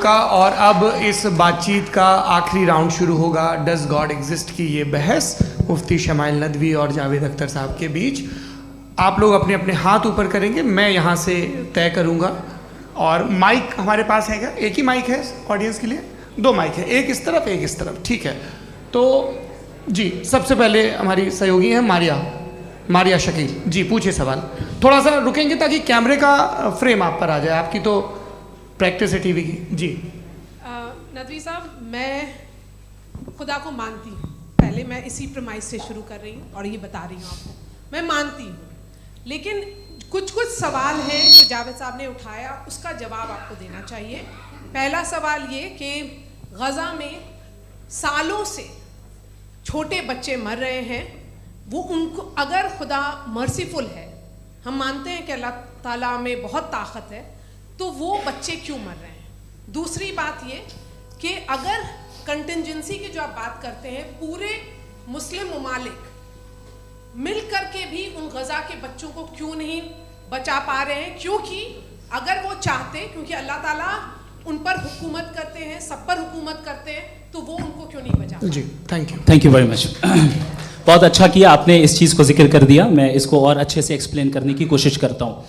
का और अब इस बातचीत का आखिरी राउंड शुरू होगा, डज गॉड एग्जिस्ट की ये बहस मुफ्ती शमाइल नदवी और जावेद अख्तर साहब के बीच। आप लोग अपने अपने हाथ ऊपर करेंगे, मैं यहाँ से तय करूँगा। और माइक हमारे पास है क्या? एक ही माइक है ऑडियंस के लिए? 2 माइक है, एक इस तरफ एक इस तरफ, ठीक है। तो जी सबसे पहले हमारी सहयोगी हैं मारिया शकील जी, पूछिए सवाल। थोड़ा सा रुकेंगे ताकि कैमरे का फ्रेम आप पर आ जाए, आपकी तो प्रैक्टिस है टीवी की। जी नदवी साहब, मैं खुदा को मानती हूँ, पहले मैं इसी प्रमाइस से शुरू कर रही हूँ और ये बता रही हूँ आपको, मैं मानती हूँ। लेकिन कुछ सवाल हैं जो जावेद साहब ने उठाया, उसका जवाब आपको देना चाहिए। पहला सवाल ये कि गज़ा में सालों से छोटे बच्चे मर रहे हैं, वो उनको अगर खुदा मर्सीफुल है, हम मानते हैं कि अल्लाह ताला में बहुत ताकत है, तो वो बच्चे क्यों मर रहे हैं? दूसरी बात ये कि अगर कंटिजेंसी की जो आप बात करते हैं, पूरे मुस्लिम ममालिक मिल करके भी उन गज़ा के बच्चों को क्यों नहीं बचा पा रहे हैं? क्योंकि अगर वो चाहते, क्योंकि अल्लाह ताला उन पर हुकूमत करते हैं, सब पर हुकूमत करते हैं, तो वो उनको क्यों नहीं बचा? जी थैंक यू वेरी मच। बहुत अच्छा किया आपने इस चीज़ को जिक्र कर दिया, मैं इसको और अच्छे से एक्सप्लेन करने की कोशिश करता हूँ।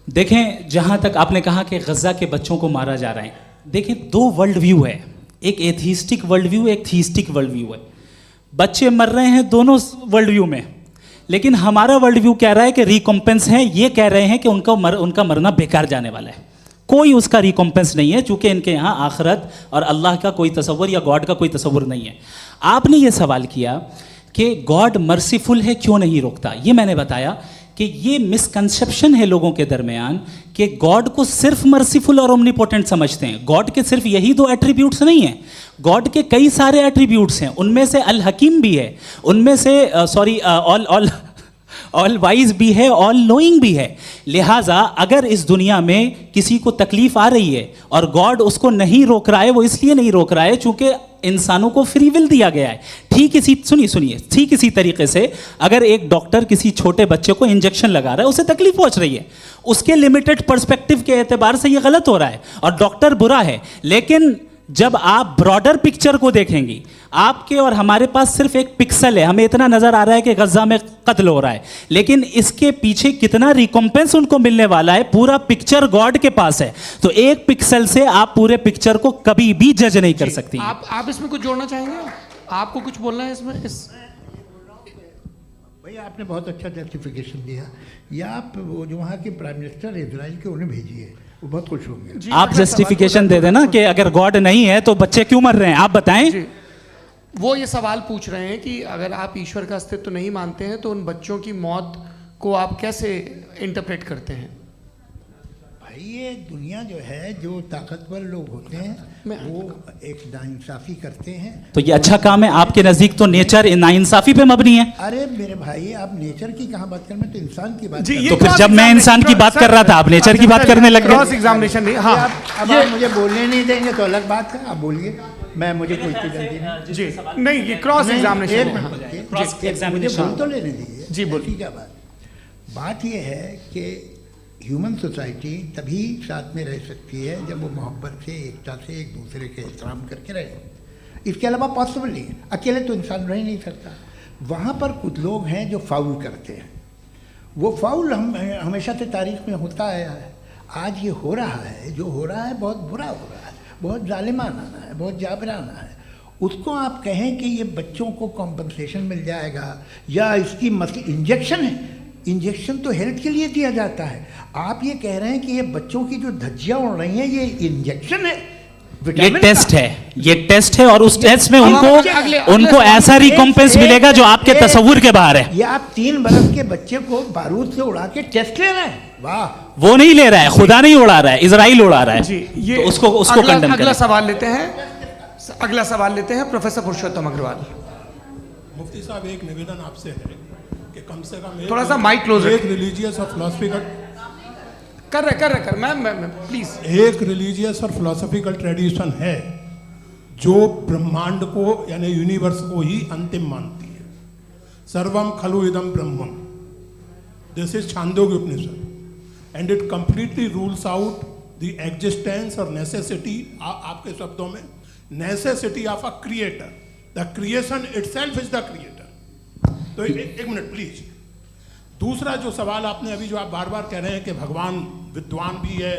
देखें, जहाँ तक आपने कहा कि गज़ा के बच्चों को मारा जा रहा है, देखें 2 वर्ल्ड व्यू है, एक एथीस्टिक वर्ल्ड व्यू, एक थीस्टिक वर्ल्ड व्यू है। बच्चे मर रहे हैं दोनों वर्ल्ड व्यू में, लेकिन हमारा वर्ल्ड व्यू कह रहा है कि रिकॉम्पेंस है, ये कह रहे हैं कि उनका मरना बेकार जाने वाला है, कोई उसका रिकॉम्पेंस नहीं है, चूँकि इनके यहाँ आखिरत और अल्लाह का कोई तसव्वुर या गॉड का कोई तसव्वुर नहीं है। आपने ये सवाल किया कि गॉड मर्सीफुल है, क्यों नहीं रोकता? ये मैंने बताया कि ये मिसकंसेप्शन है लोगों के दरमियान कि गॉड को सिर्फ मर्सीफुल और ओमनीपोटेंट समझते हैं। गॉड के सिर्फ यही 2 एट्रीब्यूट्स नहीं हैं, गॉड के कई सारे एट्रीब्यूट्स हैं, उनमें से अल हकीम भी है, उनमें से ऑल वाइज भी है, ऑल नोइंग भी है। लिहाजा अगर इस दुनिया में किसी को तकलीफ आ रही है और गॉड उसको नहीं रोक रहा है, वो इसलिए नहीं रोक रहा है चूंकि इंसानों को फ्री विल दिया गया है। ठीक इसी तरीके से अगर एक डॉक्टर किसी छोटे बच्चे को इंजेक्शन लगा रहा है, उसे तकलीफ पहुंच रही है, उसके लिमिटेड पर्सपेक्टिव के एतबार से ये गलत हो रहा है और डॉक्टर बुरा है। लेकिन जब आप ब्रॉडर पिक्चर को देखेंगी, आपके और हमारे पास सिर्फ एक पिक्सल है, हमें इतना नजर आ रहा है कि गज़ा में कत्ल हो रहा है, लेकिन इसके पीछे कितना रिकॉम्पेंस उनको मिलने वाला है, पूरा पिक्चर गॉड के पास है। तो एक पिक्सल से आप पूरे पिक्चर को कभी भी जज नहीं कर सकती। आप इसमें कुछ जोड़ना चाहेंगे? आपको कुछ बोलना है इसमें? भैया आपने बहुत अच्छा जस्टिफिकेशन दिया, या आप वो जो वहाँ के प्राइम मिनिस्टर इजराइल के उन्हें भेजिए, वो बहुत खुश होंगे। आप जस्टिफिकेशन दे देना कि अगर गॉड नहीं है तो बच्चे क्यों मर रहे हैं, आप बताएं। वो ये सवाल पूछ रहे हैं कि अगर आप ईश्वर का अस्तित्व नहीं मानते हैं तो उन बच्चों की मौत को आप कैसे इंटरप्रेट करते हैं? भाई ये दुनिया जो है, जो ताकतवर लोग होते हैं वो एक नाइंसाफ़ी करते हैं। तो ये अच्छा काम है आपके नज़दीक, तो नेचर नाइंसाफ़ी पे मबनी है। अरे मेरे भाई, आप नेचर की कहाँ बात कर रहे हैं, तो इंसान की बात। तो फिर जब मैं इंसान की बात कर रहा था, आप नेचर की बात करने लग गए। क्रॉस एग्जामिनेशन नहीं। हाँ, अब आप मुझे बोलने नहीं देंगे तो अलग बात है, आप बोलिए, मुझे कोई जल्दी नहीं। जी नहीं, ये क्रॉस एग्जामिनेशन बोल तो लेने दीजिए। जी बोलिए। क्या बात ये है कि ह्यूमन सोसाइटी तभी साथ में रह सकती है जब वो मोहब्बत से, एकता से, एक दूसरे के एहतराम करके रहे। इसके अलावा पॉसिबल नहीं है, अकेले तो इंसान रह नहीं सकता। वहाँ पर कुछ लोग हैं जो फाउल करते हैं, वो फाउल हमेशा से तारीख में होता आया है। आज ये हो रहा है, जो हो रहा है बहुत बुरा हो रहा है, बहुत जालिमाना है, बहुत जाबराना है। उसको आप कहें कि ये बच्चों को कॉम्पनसेशन मिल जाएगा या इसकी इंजेक्शन है, इंजेक्शन तो हेल्थ के लिए दिया जाता है। आप ये कह रहे हैं कि ये बच्चों की जो धज्जियां उड़ रही हैं ये इंजेक्शन है, ये टेस्ट है और उस टेस्ट में उनको ऐसा रिकॉम्पेंस मिलेगा जो आपके तसव्वुर के बाहर है। ये आप 3 बरस के बच्चे को बारूद से उड़ा के टेस्ट ले रहे हैं। वाह, वो नहीं ले रहा है, खुदा नहीं उड़ा रहा है, इजराइल उड़ा रहा है जी। ये तो उसको कंडेम करें। अगला सवाल लेते हैं प्रोफेसर पुरुषोत्तम अग्रवाल। मुफ्ती साहब, एक निवेदन आपसे है कि कम से कम थोड़ा सा माइक क्लोज, एक रिलीजियस और फिलॉसफिकल कर मैम प्लीज। एक रिलीजियस और फिलॉसफिकल ट्रेडिशन है जो ब्रह्मांड को यानी यूनिवर्स को ही अंतिम मानती है। सर्वम खलु इदम ब्रह्मम, this is Chandogya Upanishad, and it completely rules out the existence or necessity, आपके शब्दों में necessity of a creator, the creation itself is the creator. तो एक मिनट प्लीज। दूसरा जो सवाल आपने अभी जो आप बार बार कह रहे हैं कि भगवान विद्वान भी है,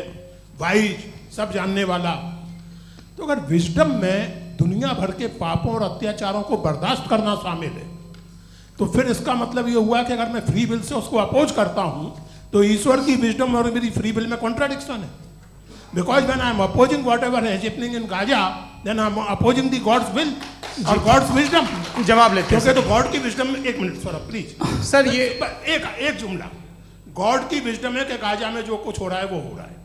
वाइज, सब जानने वाला, तो अगर विजडम में दुनिया भर के पापों और अत्याचारों को बर्दाश्त करना शामिल है, तो फिर इसका मतलब ये हुआ कि अगर मैं फ्री विल से उसको अपोज करता हूं तो ईश्वर की विजडम और मेरी फ्री विल में कॉन्ट्राडिक्शन है। Because when I am opposing whatever is happening in Gaza, then I am opposing the God's will और गॉड्स विजडम। जवाब लेते हैं क्योंकि तो गॉड की विजडम में, एक मिनट सर प्लीज सर, ये एक जुमला, गॉड की विजडम है कि गाजा में जो कुछ हो रहा है वो हो रहा है,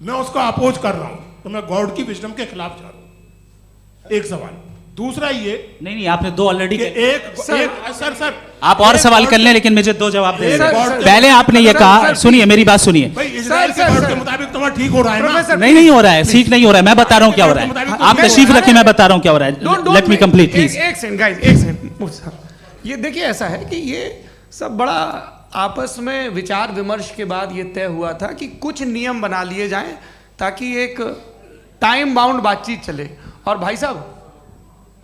मैं उसका अपोज कर रहा हूं, तो मैं गॉड की विजडम के खिलाफ जा रहा हूं। एक सवाल। दूसरा ये नहीं, आपने दो ऑलरेडी। सर आप और सवाल कर लें, लेकिन मुझे दो जवाब दे सर, दीजिए। सर, पहले आपने ये कहा, सुनिए मेरी बात सुनिए। भाई इजराइल के गॉड के मुताबिक तुम्हारा ठीक हो रहा है ना? नहीं हो रहा है, ठीक नहीं हो रहा है, मैं बता रहा हूँ क्या हो रहा है। आप तशरीफ रखिए, मैं बता रहा हूँ क्या हो रहा है। Let me complete please. एक सेकंड गाइस, एक सेकंड। ये देखिए, ऐसा है कि ये सब बड़ा आपस में विचार विमर्श के बाद ये तय हुआ था कि कुछ नियम बना लिए जाएं ताकि एक टाइम बाउंड बातचीत चले। और भाई साहब,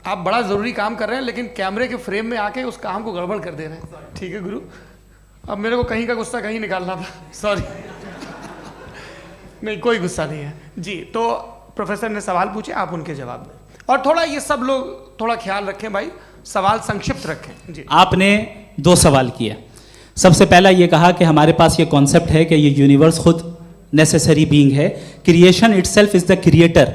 आप बड़ा ज़रूरी काम कर रहे हैं, लेकिन कैमरे के फ्रेम में आके उस काम को गड़बड़ कर दे रहे हैं। ठीक है गुरु, अब मेरे को कहीं का गुस्सा कहीं निकालना था, सॉरी। नहीं, कोई गुस्सा नहीं है जी। तो प्रोफेसर ने सवाल पूछे, आप उनके जवाब दें, और थोड़ा ये सब लोग थोड़ा ख्याल रखें भाई, सवाल संक्षिप्त रखें जी। आपने दो सवाल किए। सबसे पहला ये कहा कि हमारे पास ये कॉन्सेप्ट है कि ये यूनिवर्स खुद नेसेसरी बीइंग है, creation itself is the creator.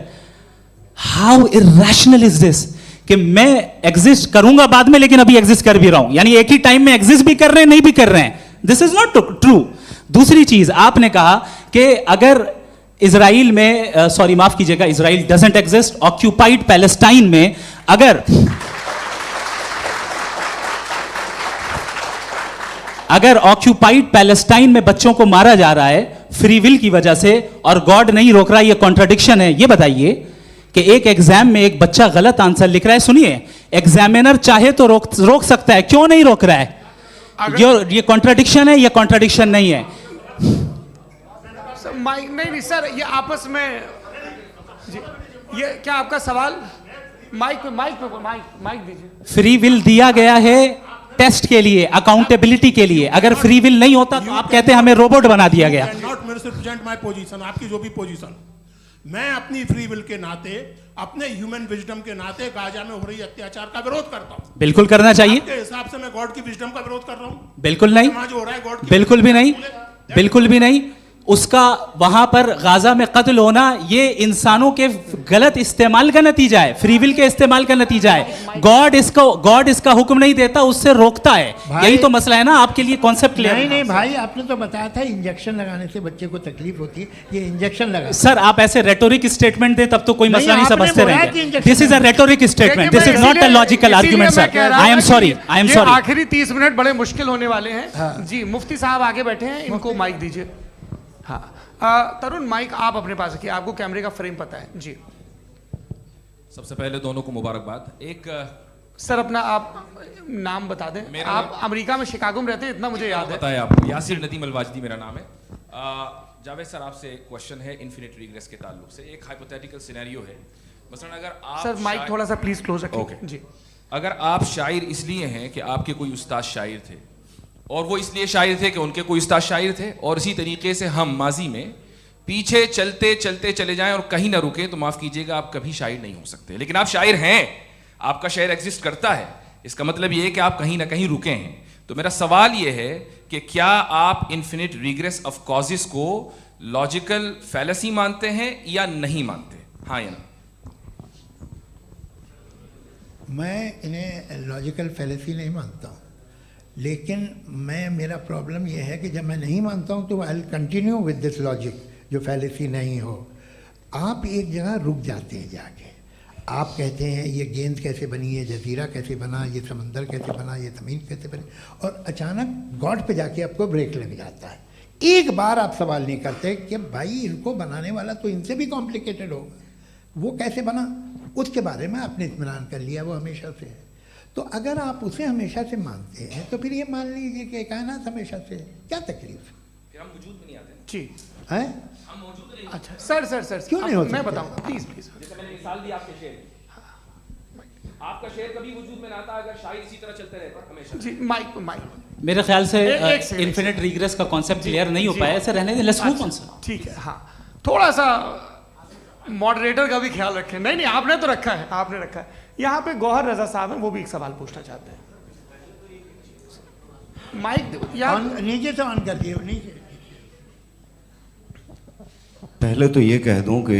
How irrational is this कि मैं एग्जिस्ट करूंगा बाद में, लेकिन अभी एग्जिस्ट कर भी रहा हूं, यानी एक ही टाइम में एग्जिस्ट भी कर रहे हैं, नहीं भी कर रहे हैं। This is not true. दूसरी चीज, आपने कहा कि अगर इजराइल में, सॉरी माफ कीजिएगा, Israel doesn't exist, occupied Palestine में अगर ऑक्यूपाइड पैलेस्टाइन में बच्चों को मारा जा रहा है फ्री विल की वजह से और गॉड नहीं रोक रहा, ये कॉन्ट्रडिक्शन है। ये बताइए कि एक एग्जाम में एक बच्चा गलत आंसर लिख रहा है, सुनिए, एग्जामिनर चाहे तो रोक सकता है, क्यों नहीं रोक रहा है? ये कॉन्ट्रडिक्शन है, ये कॉन्ट्रडिक्शन नहीं है। सर माइक नहीं सर, ये आपस में जी, ये क्या आपका सवाल? माइक दीजिए। फ्री विल दिया गया है टेस्ट के लिए, अकाउंटेबिलिटी के लिए। अगर फ्री विल नहीं होता तो आप कहते हैं हमें रोबोट बना दिया गया। नॉट मिसरिप्रेजेंट माय पोजीशन, आपकी जो भी पोजीशन, मैं अपनी फ्री विल के नाते, अपने ह्यूमन विजडम के नाते गाजा में हो रही अत्याचार का विरोध करता हूं। बिल्कुल करना चाहिए। आपके हिसाब से मैं गॉड की विजडम का विरोध कर रहा हूं? बिल्कुल नहीं, जो हो रहा है गॉड की, बिल्कुल भी नहीं, बिल्कुल भी नहीं। उसका वहां पर गाजा में कत्ल होना ये इंसानों के गलत इस्तेमाल का नतीजा है, फ्री विल के इस्तेमाल का नतीजा है। गॉड इसका हुक्म नहीं देता, उससे रोकता है। यही तो मसला है ना, आपके लिए कॉन्सेप्ट क्लियर नहीं नहीं भाई, आपने तो बताया था इंजेक्शन लगाने से बच्चे को तकलीफ होती है, ये इंजेक्शन लगा। सर आप ऐसे रेटोरिक स्टेटमेंट दें तब तो कोई मसला नहीं समझते रहेंगे। This is a rhetoric statement, this is not a logical argument sir. I am sorry, I am sorry. आखिरी 30 मिनट बड़े मुश्किल होने वाले हैं जी। मुफ्ती साहब आगे बैठे हैं, इनको माइक दीजिए। हाँ तरुण, माइक आप अपने पास रखिए, आपको कैमरे का फ्रेम पता है जी। सबसे पहले दोनों को मुबारकबाद। एक सर अपना आप नाम बता दें। आप अमेरिका में शिकागो में रहते हैं, इतना मुझे याद है। बताया आपको, यासिर नदीम अलवाजदी मेरा नाम है। जावेद सर, आपसे एक क्वेश्चन है इन्फिनिट रिग्रेस के ताल्लुक से। एक हाइपोथेटिकल सिनेरियो है, मसलन अगर आप सर माइक थोड़ा सा प्लीज क्लोज रखिए जी। अगर आप शायर इसलिए हैं कि आपके कोई उस्ताद शायर थे, और वो इसलिए शायर थे कि उनके कोई उस्ताद शायर थे, और इसी तरीके से हम माजी में पीछे चलते चलते चले जाएं और कहीं ना रुके, तो माफ कीजिएगा आप कभी शायर नहीं हो सकते। लेकिन आप शायर हैं, आपका शायर एग्जिस्ट करता है, इसका मतलब ये है कि आप कहीं ना कहीं रुके हैं। तो मेरा सवाल ये है कि क्या आप इन्फिनिट रिग्रेस ऑफ कॉजेस को लॉजिकल फैलेसी मानते हैं या नहीं मानते? हाँ या ना? मैं इन्हें लॉजिकल फैलेसी नहीं मानता हूँ, लेकिन मेरा प्रॉब्लम यह है कि जब मैं नहीं मानता हूँ तो I will continue with this logic जो फैलेसी नहीं हो। आप एक जगह रुक जाते हैं जाके, आप कहते हैं ये गेंद कैसे बनी, ये जजीरा कैसे बना, ये समंदर कैसे बना, ये ज़मीन कैसे बनी, और अचानक गॉड पे जाके आपको ब्रेक लग जाता है। एक बार आप सवाल नहीं करते कि भाई इनको बनाने वाला तो इनसे भी कॉम्प्लिकेटेड होगा, वो कैसे बना, उसके बारे में आपने इत्मीनान कर लिया, वो हमेशा से है। तो अगर आप उसे हमेशा से मानते हैं तो फिर ये मान लीजिए कि कायनात हमेशा से है, क्या तकलीफ? फिर हम वजूद में नहीं आते जी। हैं? अच्छा सर सर सर क्यों नहीं हो मैं सकते? बताऊंगा प्लीज प्लीज। जैसे मैंने मिसाल दी आपके शेर की। आपका शेर कभी वजूद में ना आता अगर शायर इसी तरह चलते रहते हमेशा। जी माइक माइक मेरे ख्याल से एक सेकंड, इन्फिनिट रिग्रेस का कॉन्सेप्ट क्लियर नहीं हो जी। पाया, ऐसे रहने दें, लेट्स मूव ऑन सर। ठीक है। हाँ थोड़ा सा मॉडरेटर का भी ख्याल रखें। नहीं नहीं आपने तो रखा है, आपने रखा है। यहाँ पे गौहर रजा साहब हैं, वो भी एक सवाल पूछना चाहते हैं। माइक यार नीचे से ऑन कर दिए, नीचे। पहले तो ये कह दूं कि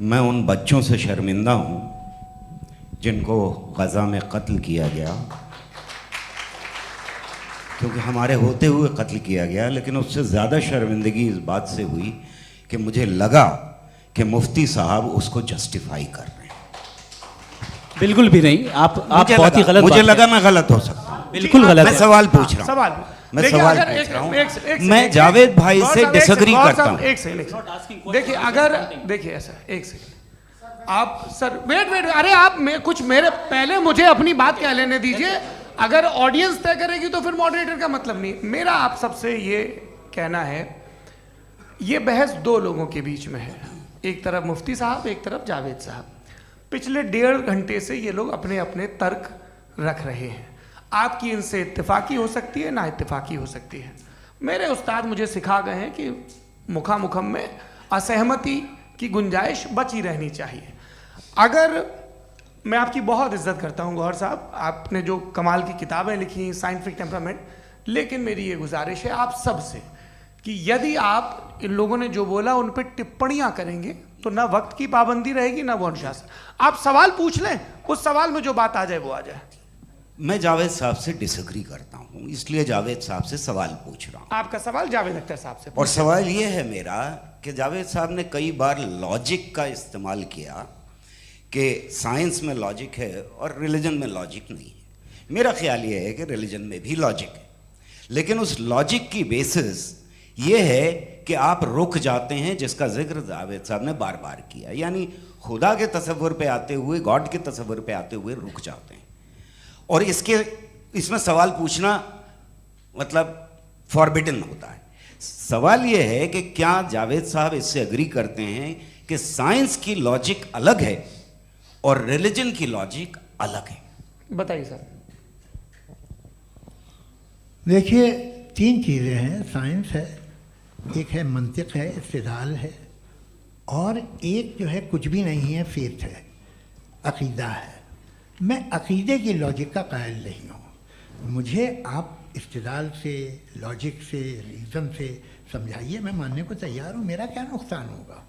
मैं उन बच्चों से शर्मिंदा हूं जिनको गज़ा में कत्ल किया गया, क्योंकि हमारे होते हुए कत्ल किया गया। लेकिन उससे ज़्यादा शर्मिंदगी इस बात से हुई कि मुझे लगा कि मुफ्ती साहब उसको जस्टिफाई कर रहे हैं। बिल्कुल भी नहीं, आप बहुत ही गलत मुझे बात लगा कह- मैं गलत हो सकता हूं। बिल्कुल गलत मैं है। सवाल पूछ रहा हूं। सवाल मैं देखिए, सवाल अगर पूछ रहा हूं। एक मैं सेकंड, जावेद भाई गौर से साहब, एक डिसएग्री सेकंड, गौर करता साहब, हूं। एक सेकंड देखिए, अगर देखिए ऐसा एक सेकंड आप सर वेट वेट, अरे आप कुछ मेरे पहले मुझे अपनी बात कह लेने दीजिए। अगर ऑडियंस तय करेगी तो फिर मॉडरेटर का मतलब नहीं। मेरा आप सबसे ये कहना है, ये बहस दो लोगों के बीच में है, एक तरफ मुफ्ती साहब, एक तरफ जावेद साहब। पिछले 1.5 घंटे से ये लोग अपने अपने तर्क रख रहे हैं। आपकी इनसे इत्तेफाकी हो सकती है, ना इत्तेफाकी हो सकती है। मेरे उस्ताद मुझे सिखा गए हैं कि मुखामुखम में असहमति की गुंजाइश बची रहनी चाहिए। अगर मैं आपकी बहुत इज्जत करता हूँ गौहर साहब, आपने जो कमाल की किताबें लिखी, साइंटिफिक टेम्परामेंट, लेकिन मेरी ये गुजारिश है आप सबसे कि यदि आप इन लोगों ने जो बोला उन पर टिप्पणियां करेंगे तो ना वक्त की पाबंदी रहेगी ना वो अनुशासन। आप सवाल पूछ लें, उस सवाल में जो बात आ जाए वो आ जाए। मैं जावेद साहब से डिसएग्री करता हूं, इसलिए जावेद साहब से सवाल पूछ रहा हूं। आपका सवाल जावेद अख्तर साहब से। और सवाल ये है मेरा कि जावेद साहब ने कई बार लॉजिक का इस्तेमाल किया कि साइंस में लॉजिक है और रिलीजन में लॉजिक नहीं है। मेरा ख्याल ये है कि रिलीजन में भी लॉजिक है, लेकिन उस लॉजिक की बेसिस ये है कि आप रुक जाते हैं, जिसका जिक्र जावेद साहब ने बार बार किया, यानी खुदा के तसव्वुर पे आते हुए, गॉड के तसव्वुर पे आते हुए रुक जाते हैं। और इसमें सवाल पूछना मतलब फॉरबिडन होता है। सवाल ये है कि क्या जावेद साहब इससे एग्री करते हैं कि साइंस की लॉजिक अलग है और रिलीजन की लॉजिक अलग है? बताइए सर। देखिए, 3 चीज़ें हैं। साइंस है, एक है मंतिक है, इस्तिदलाल है, और एक जो है कुछ भी नहीं है, फेथ है, अकीदा है। मैं अकीदे की लॉजिक का कायल नहीं हूँ। मुझे आप इस्तिदलाल से, लॉजिक से, रीज़न से समझाइए, मैं मानने को तैयार हूँ, मेरा क्या नुकसान होगा।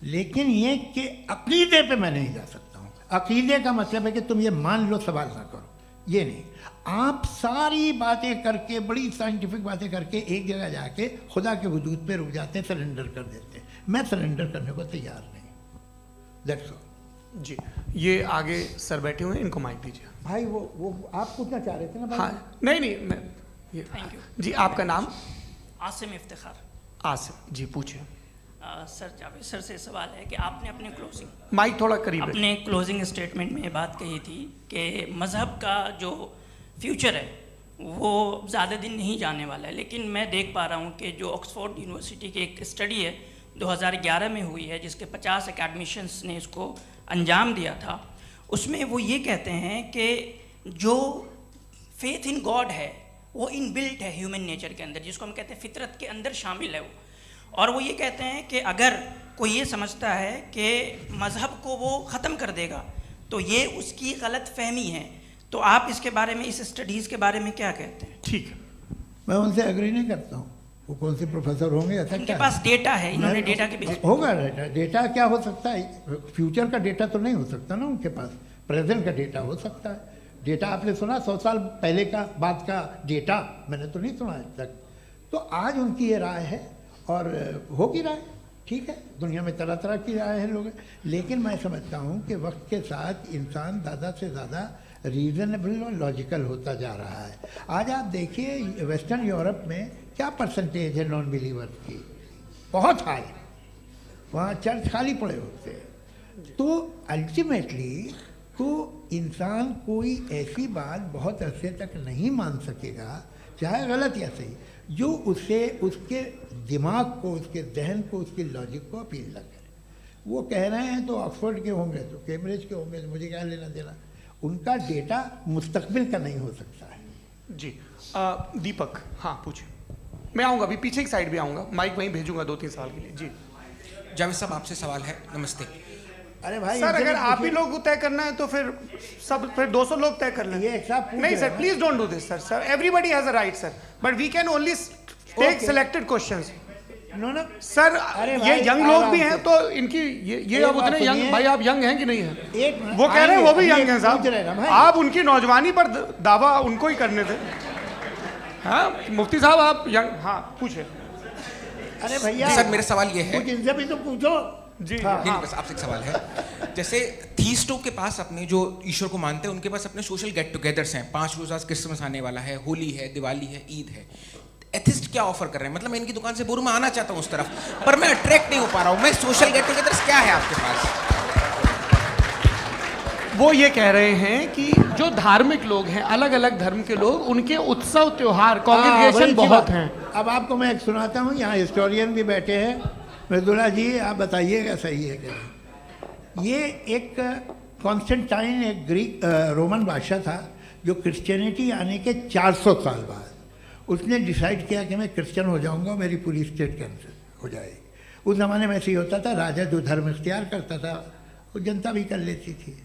लेकिन ये कि अकीदे पे मैं नहीं जा सकता हूँ। अकीदे का मतलब है कि तुम ये मान लो, सवाल ना करो, ये नहीं। आप सारी बातें करके, बड़ी साइंटिफिक बातें करके एक जगह जाके खुदा के वजूद पे रुक जाते हैं, सरेंडर कर देते हैं। मैं सरेंडर करने को तैयार नहीं। That's all. जी, ये आगे सर बैठे हुए हैं, इनको माइक दीजिए। भाई वो आप पूछना चाह रहे थे ना भाई? हाँ नहीं मैं ये थैंक यू जी। आपका नाम? आसिम इफ्तिखार। आसिफ जी, पूछिए। सर जावेद सर से सवाल है कि आपने अपने माइक थोड़ा करीब रखिए। अपने क्लोजिंग स्टेटमेंट में ये बात कही थी कि मज़हब का जो फ्यूचर है वो ज़्यादा दिन नहीं जाने वाला है। लेकिन मैं देख पा रहा हूँ कि जो ऑक्सफोर्ड यूनिवर्सिटी की एक स्टडी है 2011 में हुई है, जिसके 50 एकेडमिशियंस ने इसको अंजाम दिया था, उसमें वो ये कहते हैं कि जो फेथ इन गॉड है वो इनबिल्ट है ह्यूमन नेचर के अंदर, जिसको हम कहते हैं फितरत के अंदर शामिल है वो। और वो ये कहते हैं कि अगर कोई ये समझता है कि मज़हब को वो ख़त्म कर देगा तो ये उसकी गलत फहमी है। तो आप इसके बारे में, इस स्टडीज़ के बारे में क्या कहते हैं? ठीक है। मैं उनसे एग्री नहीं करता हूँ। वो कौन से प्रोफेसर होंगे? ऐसा उनके क्या पास डेटा है, इन्होंने डेटा के बेस होगा। डेटा क्या हो सकता है? फ्यूचर का डेटा तो नहीं हो सकता ना उनके पास, प्रेजेंट का डेटा हो सकता है। डेटा आपने सुना 100 साल पहले का बाद का डेटा? मैंने तो नहीं सुना आज तक। तो आज उनकी ये राय है और होगी राय, ठीक है। दुनिया में तरह तरह की राय है लोग, लेकिन मैं समझता हूँ कि वक्त के साथ इंसान ज़्यादा से ज़्यादा रीज़नेबल और लॉजिकल होता जा रहा है। आज आप देखिए वेस्टर्न यूरोप में क्या परसेंटेज है नॉन बिलीवर्स की, बहुत हाई। वहाँ चर्च खाली पड़े होते हैं। तो अल्टीमेटली तो इंसान कोई ऐसी बात बहुत अरसे तक नहीं मान सकेगा चाहे गलत या सही, जो उसे उसके दिमाग को, उसके जहन को, उसकी लॉजिक को अपील न करे। वो कह रहे हैं तो ऑक्सफोर्ड के होंगे तो कैम्ब्रिज के होंगे, तो मुझे क्या लेना देना। उनका डेटा मुस्तकबिल का नहीं हो सकता है। जी दीपक, हाँ पूछिए। मैं आऊँगा अभी, पीछे की साइड भी आऊँगा, माइक वहीं भेजूंगा 2-3 साल के लिए। जी जावेद साहब, आपसे सवाल है। नमस्ते अरे भाई सर, अगर आप ही लोग को तय करना है तो फिर 200 लोग तय कर लें। ये एक साहब पूछ नहीं रहे सर, हैं। Please don't do this sir, everybody has a right sir, but we can only take Okay. Selected questions. No no sir अरे ये भाई, यंग लोग भी आराम हैं से। तो इनकी ये एक अब बात उतने यंग, सुनिए। भाई आप यंग हैं कि नहीं हैं? एक मिनट, वो कह रहे हैं वो भी आएंगे, यंग हैं पूछ रहे हैं ना साहब, भाई। आप उनकी नौजवानी पर दावा उनको ही करने थे। हाँ मुफ्ती साहब आप यंग, हाँ पूछे। अरे भैया सर, मेरा सवाल ये है। कुछ इनसे भी तो पूछो। जी हाँ। नहीं, बस आपसे एक सवाल है। जैसे थीस्टों के पास अपने जो ईश्वर को मानते हैं, उनके पास अपने सोशल गेट टुगेदर्स हैं। 5 रोज़ आज क्रिसमस आने वाला है, होली है, दिवाली है, ईद है। एथिस्ट क्या ऑफर कर रहे हैं? मतलब मैं इनकी दुकान से बोलूँ, मैं आना चाहता हूँ उस तरफ, पर मैं अट्रैक्ट नहीं हो पा रहा हूँ। मैं सोशल गेट टुगेदर्स क्या है आपके पास? वो ये कह रहे हैं कि जो धार्मिक लोग हैं, अलग अलग धर्म के लोग, उनके उत्सव त्योहार वही कॉन्ग्रीगेशन की बहुत बात। हैं। अब आपको मैं एक सुनाता हूँ, यहाँ हिस्टोरियन भी बैठे हैं। मृदुला जी आप बताइएगा सही है क्या? ये एक कॉन्स्टेंटाइन, एक ग्रीक रोमन बादशाह था, जो क्रिश्चियनिटी आने के 400 साल बाद उसने डिसाइड किया कि मैं क्रिश्चियन हो जाऊंगा, मेरी पूरी स्टेट कैंसिल हो जाएगी। उस ज़माने में ऐसे ही होता था, राजा जो धर्म इख्तियार करता था वो जनता भी कर लेती थी।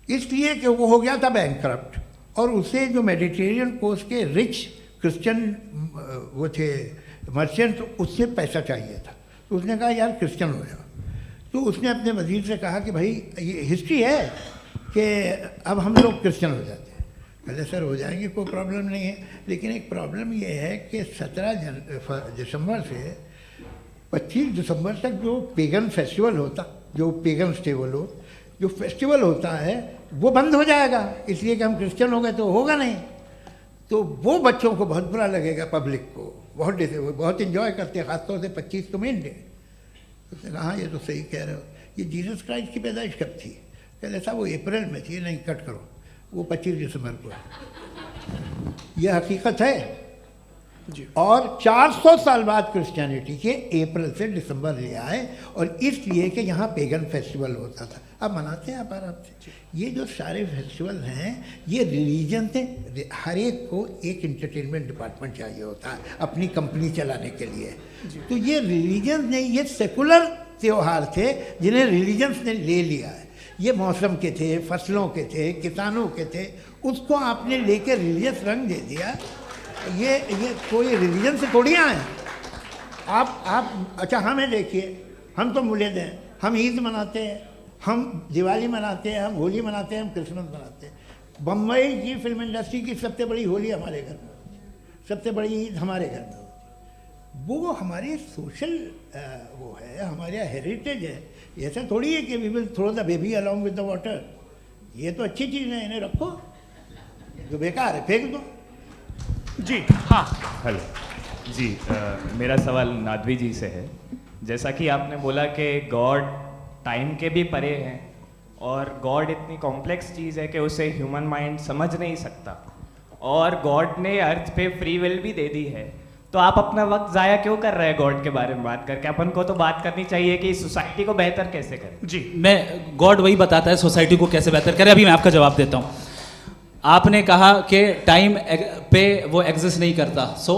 इसलिए कि वो हो गया था बैंकरप्ट, और उसे जो मेडिटेरियन कोस्ट के रिच क्रिश्चियन वो थे मर्चेंट, उससे पैसा चाहिए था। तो उसने कहा यार क्रिश्चियन हो जाओ। तो उसने अपने वजीर से कहा कि भाई ये हिस्ट्री है कि अब हम लोग क्रिश्चियन हो जाते हैं। कहते सर हो जाएंगे, कोई प्रॉब्लम नहीं है, लेकिन एक प्रॉब्लम ये है कि 17 दिसंबर से 25 दिसंबर तक जो पेगन फेस्टिवल होता, जो पेगन्स थे वो लोग, जो फेस्टिवल होता है वो बंद हो जाएगा, इसलिए कि हम क्रिश्चियन हो गए तो होगा नहीं। तो वो बच्चों को बहुत बुरा लगेगा, पब्लिक को बहुत इन्जॉय करते हैं, ख़ासतौर से 25 को मेन डे। उसने कहा हाँ ये तो सही कह रहे हो, ये जीसस क्राइस्ट की पैदाइश कब थी? कहते साहब वो अप्रैल में थी। नहीं कट करो, वो 25 दिसंबर को है। ये हकीकत है जी। और 400 साल बाद क्रिश्चियनिटी के अप्रैल से दिसंबर ले आए, और इसलिए कि यहाँ पेगन फेस्टिवल होता था। अब मनाते हैं आप आराम से। ये जो सारे फेस्टिवल हैं ये रिलीजन से, हर एक को एक इंटरटेनमेंट डिपार्टमेंट चाहिए होता है अपनी कंपनी चलाने के लिए। तो ये रिलीजन ने, ये सेकुलर त्यौहार थे जिन्हें रिलीजन्स ने ले लिया है। ये मौसम के थे, फसलों के थे, किसानों के थे, उसको आपने लेके रिलीजियस रंग दे दिया। ये कोई रिलीजन से थोड़ी आए आप। अच्छा हमें देखिए, हम तो मुल्द हैं, हम ईद मनाते हैं, हम दिवाली मनाते हैं, हम होली मनाते हैं, हम क्रिसमस मनाते हैं। बम्बई की फिल्म इंडस्ट्री की सबसे बड़ी होली हमारे घर में होती है, सबसे बड़ी ईद हमारे घर में होती है। वो हमारे सोशल वो है, हमारे हेरिटेज है। ऐसा थोड़ी है कि we will throw the baby along with the water. ये तो अच्छी चीज़ है, इन्हें रखो, जो बेकार है फेंक दो। जी हाँ हेलो जी, मेरा सवाल नादवी जी से है। जैसा कि आपने बोला कि गॉड टाइम के भी परे हैं, और गॉड इतनी कॉम्प्लेक्स चीज़ है कि उसे ह्यूमन माइंड समझ नहीं सकता, और गॉड ने अर्थ पे फ्री विल भी दे दी है। तो आप अपना वक्त ज़ाया क्यों कर रहे हैं गॉड के बारे में बात करके? अपन को तो बात करनी चाहिए कि सोसाइटी को बेहतर कैसे करें। जी, मैं गॉड वही बताता है सोसाइटी को कैसे बेहतर करे। अभी मैं आपका जवाब देता हूँ। आपने कहा कि टाइम पे वो एग्जिस्ट नहीं करता, सो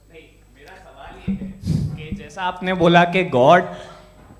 मेरा सवाल ये है कि जैसा आपने बोला कि गॉड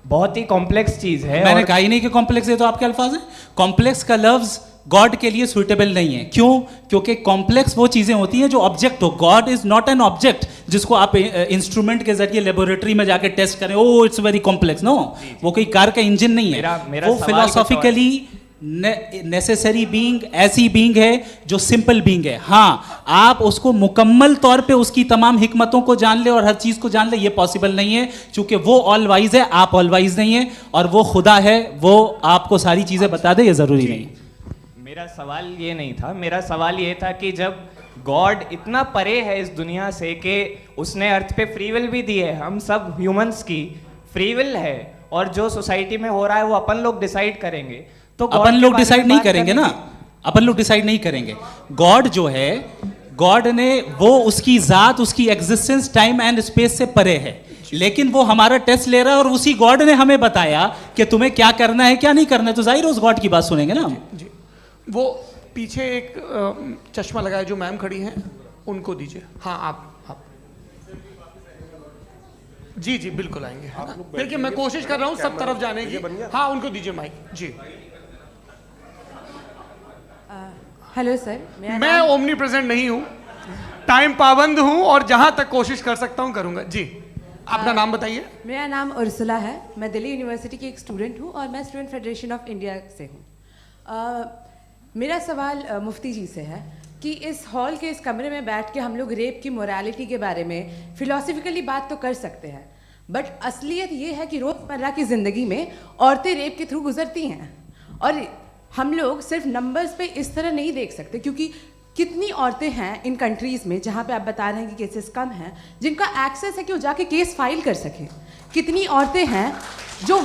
बहुत ही कॉम्प्लेक्स चीज़ है, मैंने और कहा ही नहीं कि कॉम्प्लेक्स है, तो आपके अल्फाज हैं। कॉम्प्लेक्स का लफ्ज गॉड के लिए सुइटेबल नहीं है। क्यों? क्योंकि कॉम्प्लेक्स वो चीजें होती हैं जो ऑब्जेक्ट हो। God is not an object जिसको आप इंस्ट्रूमेंट के जरिए लेबोरेटरी में जाके टेस्ट करें, oh it's very complex. No, वो कोई कार का इंजन नहीं है। मेरा वो फिलोसॉफिकली नेसेसरी बीइंग ऐसी बीइंग है जो सिंपल बीइंग है। हाँ, आप उसको मुकम्मल तौर पे उसकी तमाम हिकमतों को जान ले और हर चीज को जान ले, ये पॉसिबल नहीं है, क्योंकि वो ऑल वाइज है, आप ऑल वाइज नहीं है, और वो खुदा है, वो आपको सारी चीजें बता दे, ये जरूरी नहीं। मेरा सवाल ये नहीं था। मेरा सवाल ये था कि जब गॉड इतना परे है इस दुनिया से कि उसने अर्थ पे फ्री विल भी दी है, हम सब ह्यूमंस की फ्री विल है, और जो सोसाइटी में हो रहा है वो अपन लोग डिसाइड करेंगे, तो अपन लोग डिसाइड नहीं करेंगे ना। अपन लोग डिसाइड नहीं करेंगे। गॉड जो है, गॉड ने वो उसकी जात, उसकी एग्जिस्टेंस टाइम एंड स्पेस से परे है, लेकिन वो हमारा टेस्ट ले रहा है और उसी गॉड ने हमें बताया कि तुम्हें क्या करना है क्या नहीं करना है, तो जाहिर है उस गॉड की बात सुनेंगे ना हम। जी, वो पीछे एक चश्मा लगाए जो मैम खड़ी हैं, उनको दीजिए। हाँ आप जी जी बिल्कुल आएंगे। देखिए मैं कोशिश कर रहा हूँ सब तरफ जाने की। हाँ उनको दीजिए माइक जी। हेलो सर, मैं ओमनी प्रेजेंट नहीं हूँ, टाइम पाबंद हूँ और जहां तक कोशिश कर सकता हूँ करूंगा। जी अपना नाम बताइए। मेरा नाम उर्सुला है, मैं दिल्ली यूनिवर्सिटी की एक स्टूडेंट हूँ और मैं स्टूडेंट फेडरेशन ऑफ इंडिया से हूँ। मेरा सवाल मुफ्ती जी से है कि इस हॉल के इस कमरे में बैठ के हम लोग रेप की मोरालिटी के बारे में फिलोसफिकली बात तो कर सकते हैं, बट असलियत ये है कि रोज़मर्रा की ज़िंदगी में औरतें रेप के थ्रू गुजरती हैं और हम लोग सिर्फ नंबर्स पे इस तरह नहीं देख सकते, क्योंकि कितनी औरतें हैं इन कंट्रीज़ में जहाँ पे आप बता रहे हैं कि केसेस कम हैं, जिनका एक्सेस है कि वो जाके केस फाइल कर सकें। कितनी औरतें हैं जो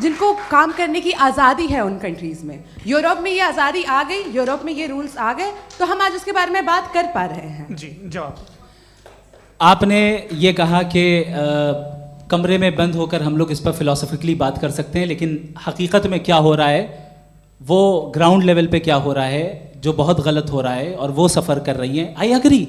जिनको काम करने की आज़ादी है उन कंट्रीज़ में। यूरोप में ये आज़ादी आ गई, यूरोप में ये रूल्स आ गए, तो हम आज उसके बारे में बात कर पा रहे हैं। जी जवाब। आपने ये कहा कि कमरे में बंद होकर हम लोग इस पर फिलोसफिकली बात कर सकते हैं, लेकिन हकीकत में क्या हो रहा है, वो ग्राउंड लेवल पे क्या हो रहा है जो बहुत गलत हो रहा है, और वो सफ़र कर रही हैं। आई एग्री,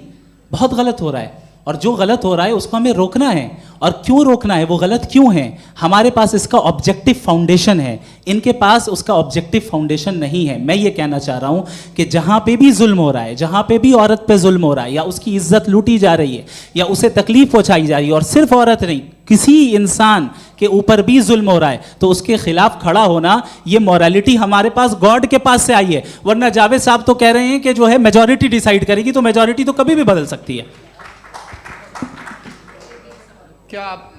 बहुत गलत हो रहा है, और जो गलत हो रहा है उसको हमें रोकना है। और क्यों रोकना है, वो गलत क्यों है, हमारे पास इसका ऑब्जेक्टिव फाउंडेशन है, इनके पास उसका ऑब्जेक्टिव फाउंडेशन नहीं है। मैं ये कहना चाह रहा हूँ कि जहाँ पे भी जुल्म हो रहा है, जहाँ पे भी औरत पे जुल्म हो रहा है, या उसकी इज्जत लूटी जा रही है, या उसे तकलीफ पहुँचाई जा रही है, और सिर्फ औरत नहीं किसी इंसान के ऊपर भी जुल्म हो रहा है, तो उसके खिलाफ खड़ा होना, ये मॉरलिटी हमारे पास गॉड के पास से आई है। वरना जावेद साहब तो कह रहे हैं कि जो है मेजॉरिटी डिसाइड करेगी, तो मेजॉरिटी तो कभी भी बदल सकती है। क्या आप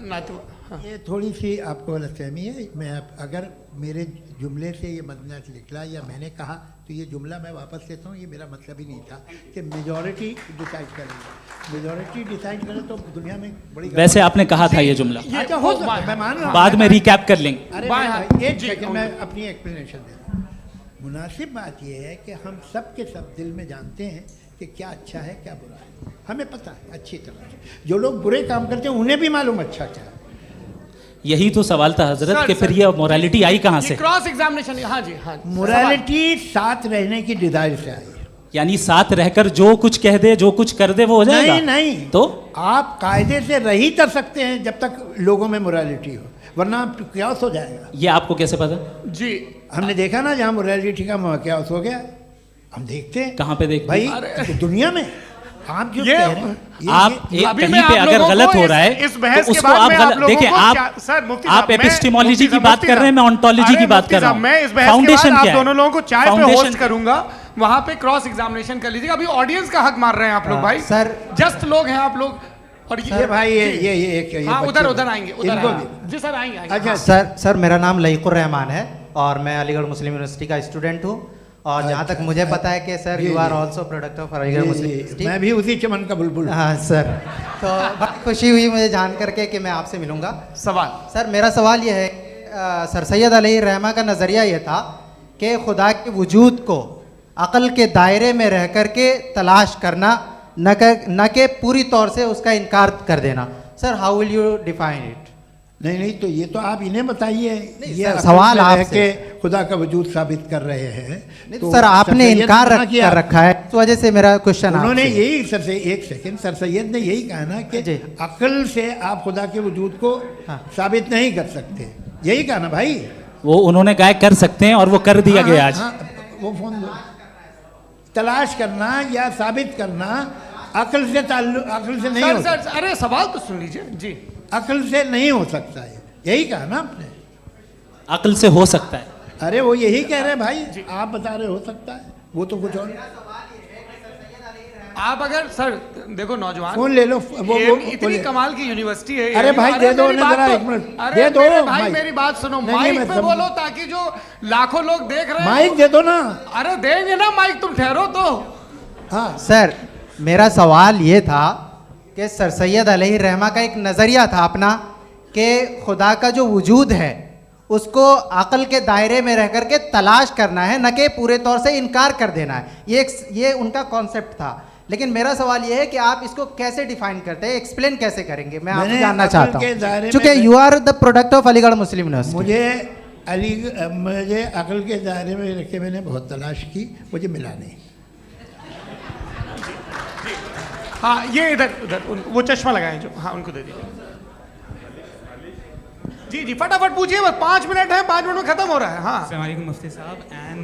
हाँ। ये थोड़ी सी आपको गलतफहमी है। मैं अगर मेरे जुमले से ये मदनत निकला या मैंने कहा तो ये जुमला मैं वापस लेता हूँ, ये मेरा मतलब ही नहीं था कि मेजॉरिटी डिसाइड करेंगे। मेजॉरिटी डिसाइड करे तो दुनिया में बड़ी, वैसे आपने कहा था ये जुमला। अच्छा हो सकता है, मैं मान रहा हूँ, बाद में रिकैप कर लेंगे। अरे एक सेकंड मैं अपनी एक्सप्लेनेशन देता हूँ। मुनासिब बात यह है कि हम सब के सब दिल में जानते हैं कि क्या अच्छा है क्या बुरा है, हमें पता है अच्छी तरह से। जो लोग बुरे काम करते हैं उन्हें भी मालूम अच्छा क्या है। यही तो सवाल था हजरत कि फिर ये मोरालिटी आई कहाँ से? Cross examination. हाँ जी हाँ। मोरालिटी साथ रहने की डिजायर से आई, यानी साथ रहकर जो कुछ कह दे जो कुछ कर दे वो हो जाएगा। नहीं नहीं, तो आप कायदे से रह ही कर सकते हैं जब तक लोगों में मोरालिटी हो, वरना क्यास हो जाएगा। ये आपको कैसे पता? जी हमने देखा ना, जहाँ मोरालिटी का क्यास हो गया, हम देखते हैं। कहाँ पे देखते भाई दुनिया में। आप जो कह रहे हैं, आप कहीं पे अगर गलत हो रहा है तो उसको आप गलत देखिए। आप एपिस्टेमोलॉजी की बात कर रहे हैं, मैं ओंटोलॉजी की बात कर रहा हूं। मैं इस बहस के बाद आप दोनों लोगों को चाय पे होस्ट करूंगा, वहां पे क्रॉस एग्जामिनेशन कर लीजिएगा। अभी ऑडियंस का हक मार रहे हैं आप लोग भाई, सर जस्ट लोग हैं आप लोग। और ये भाई ये हाँ उधर आएंगे, जी सर आएंगे। अच्छा सर मेरा नाम लईकुर रहमान है और मैं अलीगढ़ मुस्लिम यूनिवर्सिटी का स्टूडेंट हूँ। और जहाँ तक मुझे पता है कि sir you are also product of Aligarh Muslim university. मैं भी उसी चमन का बुलबुल। हाँ सर, तो बड़ी खुशी हुई मुझे जान करके कि मैं आपसे मिलूंगा। सवाल सर, मेरा सवाल ये है, सर सैयद अलैहि रहमा का नज़रिया ये था कि खुदा के वजूद को अक़ल के दायरे में रह कर के तलाश करना, न कि पूरी तौर से उसका इनकार कर देना। Sir how will you define it? नहीं तो ये तो आप इन्हें बताइए। ये सवाल आपसे खुदा का वजूद साबित कर रहे हैं तो सर आपने इनकार कर रखा है, इस वजह से मेरा क्वेश्चन उन्होंने यही सर से एक सेकंड सर सैयद ने यही कहा ना कि अक्ल से आप खुदा के वजूद को साबित नहीं कर सकते, यही कहा ना भाई। वो उन्होंने कहा कर सकते हैं और वो कर दिया गया आज। वो फोन तलाश करना या साबित करना अक्ल से अक्ल से नहीं हो सकता। अरे सवाल तो सुन लीजिए जी। अक्ल से नहीं हो सकता है, यही कहा ना आपने। अक्ल से हो सकता है, अरे वो यही कह रहे हैं भाई, आप बता रहे हो सकता है, वो तो कुछ और। आप अगर सर देखो नौजवान फोन ले लो, वो इतनी कमाल की यूनिवर्सिटी है। अरे भाई दे दो जरा एक मिनट, दे दो भाई मेरी बात सुनो, माइक पे बोलो ताकि जो लाखों लोग देख रहे हैं। माइक दे दो ना। अरे देंगे ना माइक, तुम ठहरो तो। हाँ सर, मेरा सवाल ये था कि सर सैयद अलैहि रहमा का एक नज़रिया था अपना कि खुदा का जो वजूद है उसको अकल के दायरे में रह करके तलाश करना है, न कि पूरे तौर से इनकार कर देना है। ये उनका कॉन्सेप्ट था। लेकिन मेरा सवाल ये है कि आप इसको कैसे डिफाइन करते हैं, एक्सप्लेन कैसे करेंगे, मैं आपसे जानना चाहता हूँ, क्योंकि you are the product of Aligarh Muslim university. मुझे अकल के दायरे में रख के मैंने बहुत तलाश की, मुझे मिला नहीं। हाँ, ये इधर वो चश्मा लगाए जो, हाँ उनको दे दीजिए। जी जी फटाफट पूछिए, बस 5 मिनट है, 5 मिनट में खत्म हो रहा है। हाँ अस्सलाम वालेकुम मुफ्ती साहब। एंड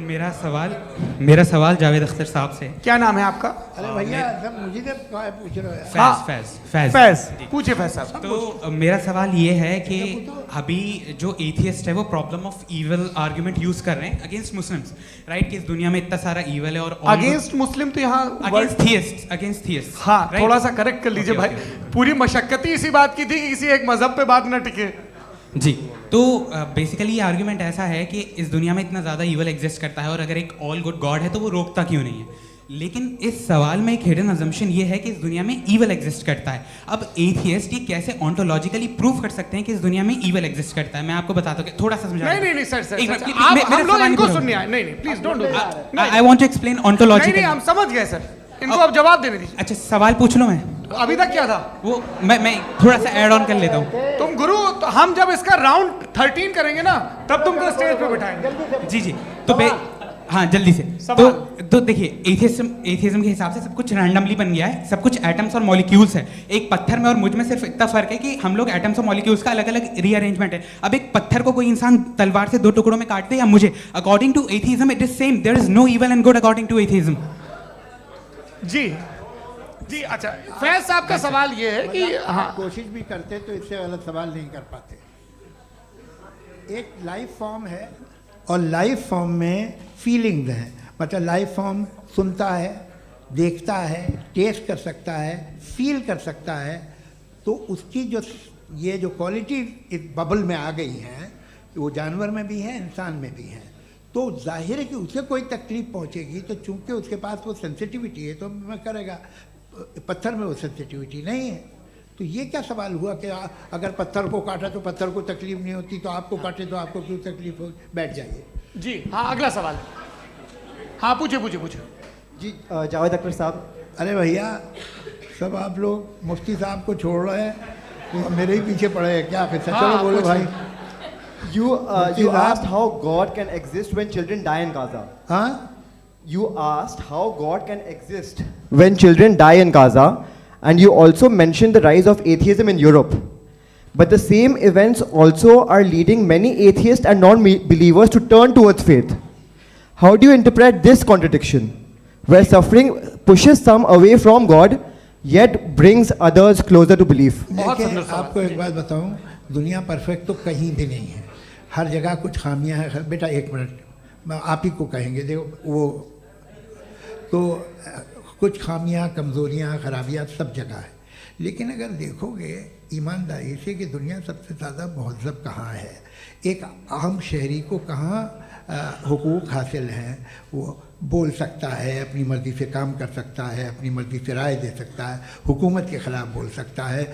मेरा सवाल जावेद अख्तर साहब से। क्या नाम है आपका? अरे भैया सब मुझे पूछ रहे हो। फैज पूछिए फैज साहब। तो मेरा सवाल ये है कि अभी जो एथियस्ट है वो problem of evil argument use कर रहे हैं अगेंस्ट मुस्लिम्स, राइट? कि इस दुनिया में इतना सारा ईवल है और अगेंस्ट मुस्लिम तो यहाँ अगेंस्ट थियस्ट। हाँ थोड़ा सा करेक्ट कर लीजिए भाई, पूरी मशक्कत ही इसी बात की थी कि किसी एक मजहब पे बात न टिके। जी, तो बेसिकली ये आर्ग्यूमेंट ऐसा है कि इस दुनिया में इतना ज़्यादा ईवल एग्जिस्ट करता है और अगर एक ऑल गुड गॉड है तो वो रोकता क्यों नहीं है? लेकिन इस सवाल में एक हिडन अजम्पशन ये है कि इस दुनिया में ईवल एग्जिस्ट करता है। अब एथियस्ट ये कैसे ऑन्टोलॉजिकली प्रूव कर सकते हैं कि इस दुनिया में ईवल एग्जिस्ट करता है? मैं आपको बताता हूँ, थोड़ा सा समझा। नहीं सर, हम लोग इनको सुनने आए। नहीं please don't do that. I want to explain ontologically. नहीं हम समझ गए सर, इनको अब जवाब देने दीजिए। अच्छा सवाल पूछ लो। मैं अभी तक क्या था वो मैं थोड़ा सा ऐड ऑन कर लेता हूँ। तुम गुरु, तो हम जब इसका राउंड 13 करेंगे ना तब तुमको स्टेज पे बिठाएंगे। जी तो हाँ जल्दी से। तो देखिए एथियज्म के हिसाब से सब कुछ रैंडमली बन गया है, सब कुछ एटम्स और मॉलिक्यूल्स है। एक पत्थर में और मुझ में सिर्फ इतना फर्क है कि हम लोग एटम्स और मॉलिक्यूल्स का अलग अलग रीअरेंजमेंट है। अब एक पत्थर को कोई इंसान तलवार से 2 टुकड़ों में काट दे या मुझे, according to atheism it is same. There is no evil and good according to atheism. जी अच्छा, फैज साहब का सवाल ये है कि हाँ कोशिश भी करते तो इससे गलत सवाल नहीं कर पाते। एक लाइफ फॉर्म है और लाइफ फॉर्म में फीलिंग्स हैं, मतलब लाइफ फॉर्म सुनता है, देखता है, टेस्ट कर सकता है, फील कर सकता है। तो उसकी जो ये जो क्वालिटी इस बबल में आ गई हैं वो जानवर में भी है, इंसान में भी है। तो जाहिर है कि उसे कोई तकलीफ पहुंचेगी, तो चूंकि उसके पास वो सेंसिटिविटी है तो मैं करेगा। पत्थर में वो सेंसिटिविटी नहीं है। तो ये क्या सवाल हुआ कि अगर पत्थर को काटा तो पत्थर को तकलीफ नहीं होती, तो आपको काटे तो आपको क्यों तकलीफ हो? बैठ जाइए। जी हाँ, अगला सवाल। हाँ पूछे जी जावेद अख्तर साहब। अरे भैया सब आप लोग मुफ्ती साहब को छोड़ रहे हैं, तो मेरे ही पीछे पड़े हैं क्या? फिर चलो बोलो भाई। You asked how God can exist when children die in Gaza. Huh? You asked how God can exist when children die in Gaza, and you also mentioned the rise of atheism in Europe. But the same events also are leading many atheists and non-believers to turn towards faith. How do you interpret this contradiction, where suffering pushes some away from God, yet brings others closer to belief? आपको एक बात बताऊं, दुनिया perfect तो कहीं भी नहीं है, हर जगह कुछ खामियां हैं। बेटा एक मिनट, मैं आप ही को कहेंगे, देखो वो तो कुछ खामियां, कमज़ोरियां, खराबियां सब जगह है। लेकिन अगर देखोगे ईमानदारी से कि दुनिया सबसे ज़्यादा महज़ब कहाँ है, एक आम शहरी को कहाँ हुकूक हासिल हैं, वो बोल सकता है, अपनी मर्ज़ी से काम कर सकता है, अपनी मर्ज़ी से राय दे सकता है, हुकूमत के ख़िलाफ़ बोल सकता है,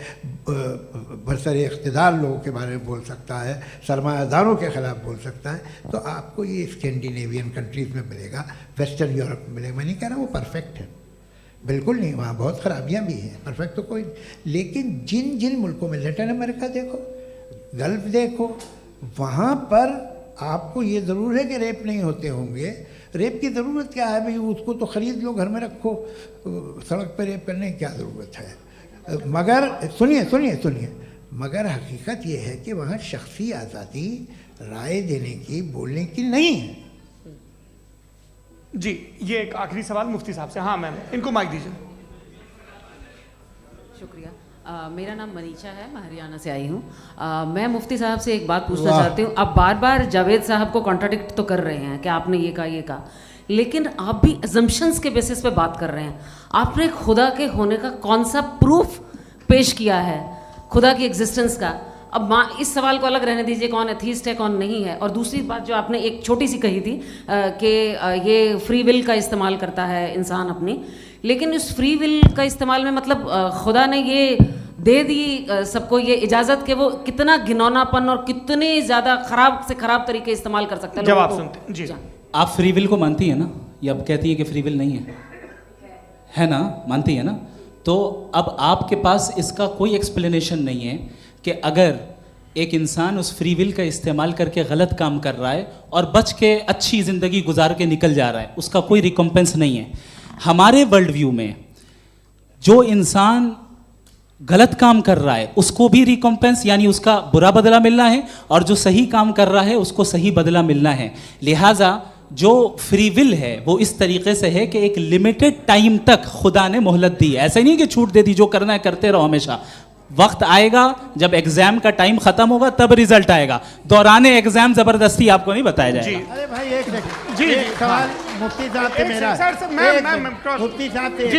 बरसरे इक़्तिदार लोगों के बारे में बोल सकता है, सरमायादारों के ख़िलाफ़ बोल सकता है। तो आपको ये स्कैंडिनेवियन कंट्रीज़ में मिलेगा, वेस्टर्न यूरोप में मिलेगा। मैं नहीं कह रहा वो परफेक्ट है, बिल्कुल नहीं, वहाँ बहुत ख़राबियाँ भी हैं, परफेक्ट तो कोई। लेकिन जिन जिन मुल्कों में, लैटिन अमेरिका देखो, गल्फ़ देखो, वहाँ पर आपको ये ज़रूर है कि रेप नहीं होते होंगे। रेप की ज़रूरत क्या है भाई? उसको तो ख़रीद लो, घर में रखो, सड़क पर रेप करने की क्या ज़रूरत है? मगर सुनिए, मगर हकीकत ये है कि वहाँ शख्सी आज़ादी राय देने की, बोलने की नहीं है। जी ये एक आखिरी सवाल मुफ्ती साहब से। हाँ मैम, इनको माइक दीजिए। शुक्रिया। मेरा नाम मनीषा है, मैं हरियाणा से आई हूँ। मैं मुफ्ती साहब से एक बात पूछना चाहती हूँ। आप बार बार जावेद साहब को कॉन्ट्राडिक्ट तो कर रहे हैं कि आपने ये कहा, लेकिन आप भी अजम्पशंस के बेसिस पे बात कर रहे हैं। आपने खुदा के होने का कौन सा प्रूफ पेश किया है, खुदा की एग्जिस्टेंस का? अब इस सवाल को अलग रहने दीजिए, कौन एथीस्ट है कौन नहीं है। और दूसरी बात जो आपने एक छोटी सी कही थी कि ये फ्री विल का इस्तेमाल करता है इंसान अपनी, लेकिन इस फ्री विल का इस्तेमाल में मतलब खुदा ने ये दे दी सबको ये इजाज़त कि वो कितना घिनौनापन और कितने ज़्यादा ख़राब से ख़राब तरीके इस्तेमाल कर सकते हैं। जवाब सुनते जी। आप फ्री विल को मानती है ना, या अब कहती है कि फ्री विल नहीं है ना, मानती है ना? तो अब आपके पास इसका कोई एक्सप्लेनेशन नहीं है कि अगर एक इंसान उस फ्री विल का इस्तेमाल करके गलत काम कर रहा है और बच के अच्छी ज़िंदगी गुजार के निकल जा रहा है, उसका कोई रिकम्पेंस नहीं है। हमारे वर्ल्ड व्यू में जो इंसान गलत काम कर रहा है उसको भी रिकम्पेंस यानी उसका बुरा बदला मिलना है, और जो सही काम कर रहा है उसको सही बदला मिलना है। लिहाजा जो फ्री विल है वो इस तरीके से है कि एक लिमिटेड टाइम तक खुदा ने मोहलत दी है। ऐसा नहीं कि छूट दे दी, जो करना है करते रहो हमेशा। वक्त आएगा जब एग्जाम का टाइम खत्म होगा तब रिजल्ट आएगा, दौराने एग्जाम जबरदस्ती आपको नहीं बताया जाएगा। अरे भाई एक सेकंड, जी, एक सवाल मुफ्ती साहब से मेरा, मुफ्ती साहब से एक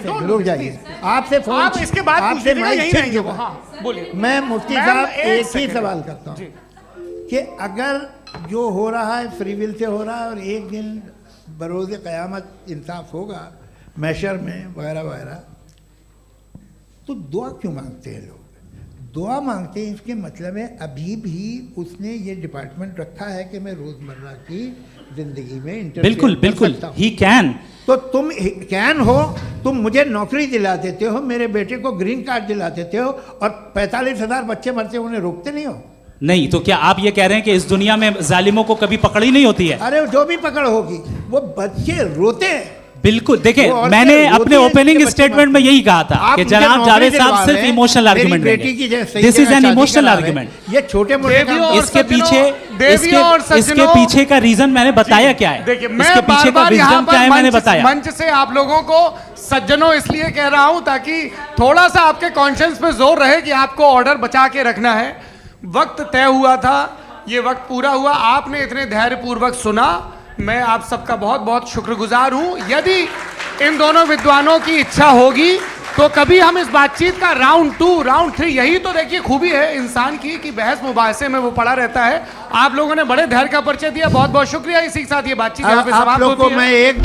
सवाल। रुक जाइए, आपसे फोन, आप इसके बाद आपसे यहीं रहेंगे वो। हाँ, बोलिए। मैं मुफ्ती साहब एक ही सवाल करता हूँ कि अगर जो हो रहा है फ्री विल से हो रहा है और एक दिन बरोज़ क़यामत इंसाफ होगा मैशर में वगैरह वगैरह, तो दुआ क्यों मांगते हैं लोग? दुआ मांगते हैं इसके मतलब है अभी भी उसने ये डिपार्टमेंट रखा है कि मैं रोज़मर्रा की ज़िंदगी में बिल्कुल बिल्कुल ही कैन। तो तुम कैन हो, तुम मुझे नौकरी दिला देते हो, मेरे बेटे को ग्रीन कार्ड दिला देते हो, और 45,000 बच्चे मरते हो उन्हें रोकते नहीं हो। नहीं तो क्या आप ये कह रहे हैं कि इस दुनिया में जालिमों को कभी पकड़ ही नहीं होती है? अरे जो भी पकड़ होगी वो बच्चे रोते हैं। बिल्कुल, देखें मैंने अपने ओपनिंग स्टेटमेंट में यही कहा था कि जनाब जावेद साहब सिर्फ इमोशनल आर्गुमेंट देंगे। This is an emotional argument. ये छोटे मोटे इसके पीछे का रीजन मैंने बताया क्या है, इसके पीछे का रीजन क्या है मैंने बताया। मंच से आप लोगों को सज्जनों इसलिए कह रहा हूं ताकि थोड़ा सा आपके कॉन्शियंस पे जोर रहे कि आपको ऑर्डर बचा के रखना है। वक्त तय हुआ था, ये वक्त पूरा हुआ, आपने इतने धैर्यपूर्वक सुना, मैं आप सबका बहुत बहुत शुक्रगुजार हूं। यदि इन दोनों विद्वानों की इच्छा होगी तो कभी हम इस बातचीत का राउंड 2, राउंड 3, यही तो देखिए खूबी है इंसान की कि बहस मुबाहसे में वो पड़ा रहता है। आप लोगों ने बड़े धैर्य का परिचय दिया, बहुत बहुत शुक्रिया। इसी के साथ ये बातचीत यहाँ पे समाप्त होती है। मैं एक